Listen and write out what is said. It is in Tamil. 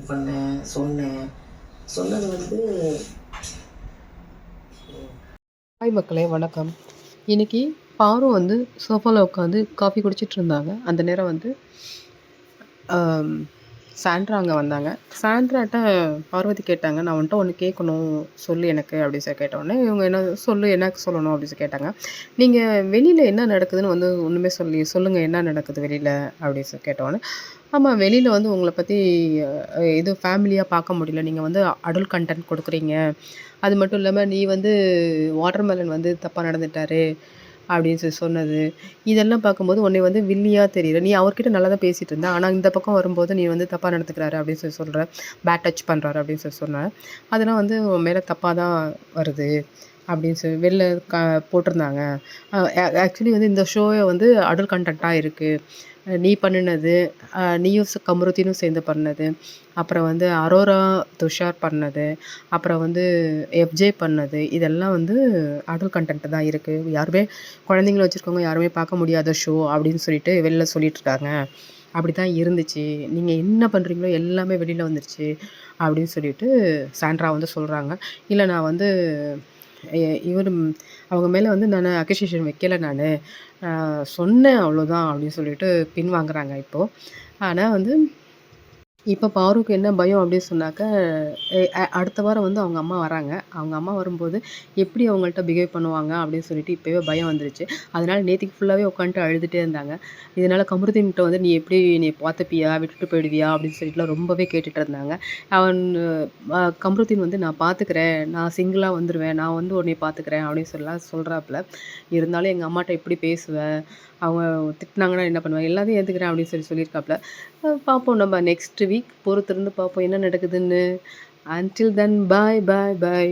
பண்ணேன், சொன்னேன். சொன்னது வந்து ஹாய் மக்களே வணக்கம். இன்னைக்கு பாரு வந்து சோஃபால உட்காந்து காஃபி குடிச்சிட்டு இருந்தாங்க. அந்த நேரம் வந்து ஆம், சாண்ட்ரா அங்கே வந்தாங்க. சாண்ட்ராட்ட பார்வதி கேட்டாங்க, நான் உன்ட்ட ஒன்று கேட்கணும் சொல்லு எனக்கு அப்படின்னு சொல்லி கேட்டோடனே இவங்க என்ன சொல்லு எனக்கு சொல்லணும் அப்படின்னு சொல்லி கேட்டாங்க. நீங்கள் வெளியில் என்ன நடக்குதுன்னு வந்து ஒன்றுமே சொல்லுங்கள் என்ன நடக்குது வெளியில் அப்படின்னு சொல்லி கேட்டோடனே ஆமாம் வெளியில் வந்து உங்களை பற்றி இது ஃபேமிலியாக பார்க்க முடியல, நீங்கள் வந்து அடல்ட் கண்டென்ட் கொடுக்குறீங்க, அது மட்டும் இல்லாமல் நீ வந்து வாட்டர்மெலன் வந்து தப்பாக நடந்துட்டாரு அப்படின்னு சொல்லி சொன்னது, இதெல்லாம் பார்க்கும்போது உன்னை வந்து வில்லியா தெரியல. நீ அவர்கிட்ட நல்லா தான் பேசிட்டு இருந்த. ஆனா இந்த பக்கம் வரும்போது நீ வந்து தப்பா நடந்துக்கிறாரு அப்படின்னு சொல்லி சொல்ற. பேட் டச் பண்றாரு அப்படின்னு சொல்லி சொன்ன. அதெல்லாம் வந்து உன் மேல தப்பா தான் வருது அப்படின்னு சொல்லி வெளில போட்டிருந்தாங்க. ஆக்சுவலி வந்து இந்த ஷோவே வந்து அடல்ட் கன்டென்ட்டா இருக்கு. நீ பண்ணுனது, நீயும் கமருதீனும் சேர்ந்து பண்ணது, அப்புறம் வந்து அரோரா, துஷார் பண்ணது, அப்புறம் வந்து எஃப்ஜே பண்ணது, இதெல்லாம் வந்து அடல்ட் கன்டென்ட் தான் இருக்கு. யாருமே குழந்தைங்கள வச்சுருக்கவங்க யாருமே பார்க்க முடியாத ஷோ அப்படின்னு சொல்லிட்டு வெளில சொல்லிட்டுருக்காங்க. அப்படி தான் இருந்துச்சு. நீங்க என்ன பண்றீங்களோ எல்லாமே வெளில வந்துருச்சு அப்படின்னு சொல்லிட்டு சாண்ட்ரா வந்து சொல்றாங்க. இல்ல நான் வந்து எ இவரு அவங்க மேல வந்து நானு அக்யூசேஷன் வைக்கல நானு. சொன்னேன் அவ்வளோதான் அப்படின்னு சொல்லிட்டு பின்வாங்குறாங்க இப்போ. ஆனா வந்து இப்ப பாருக்கு என்ன பயம் அப்படின்னு சொன்னாக்க, அடுத்த வாரம் வந்து அவங்க அம்மா வராங்க. அவங்க அம்மா வரும்போது எப்படி அவங்கள்ட்ட பிஹேவ் பண்ணுவாங்க அப்படின்னு சொல்லிட்டு இப்பவே பயம் வந்துருச்சு. அதனால நேத்திக்கு ஃபுல்லாவே உட்காந்துட்டு அழுதுட்டே இருந்தாங்க. இதனால கமருதீன்கிட்ட வந்து "நீ எப்படி என்னைய பார்த்துப்பியா? விட்டுட்டு போயிடுவியா?" அப்படின்னு சொல்லிட்டுலாம் ரொம்பவே கேட்டுட்டு இருந்தாங்க. அவன் கமருதீன் வந்து "நான் பார்த்துக்கிறேன். நான் சிங்கிளா வந்துருவேன். நான் வந்து உன்னைய பார்த்துக்கிறேன்" அப்படின்னு சொல்லலாம் சொல்றாப்புல. இருந்தாலும் எங்க அம்மாட்ட எப்படி பேசுவ? அவங்க திட்டுனாங்கன்னா என்ன பண்ணுவ? எல்லாத்தையும் ஏத்துக்கிறேன் அப்படின்னு சொல்லியிருக்காப்புல. பார்ப்போம் நம்ம நெக்ஸ்ட் வீக் பொறுத்திருந்து பார்ப்போம் என்ன நடக்குதுன்னு. அன்டில் தென் பாய் பாய் பாய்.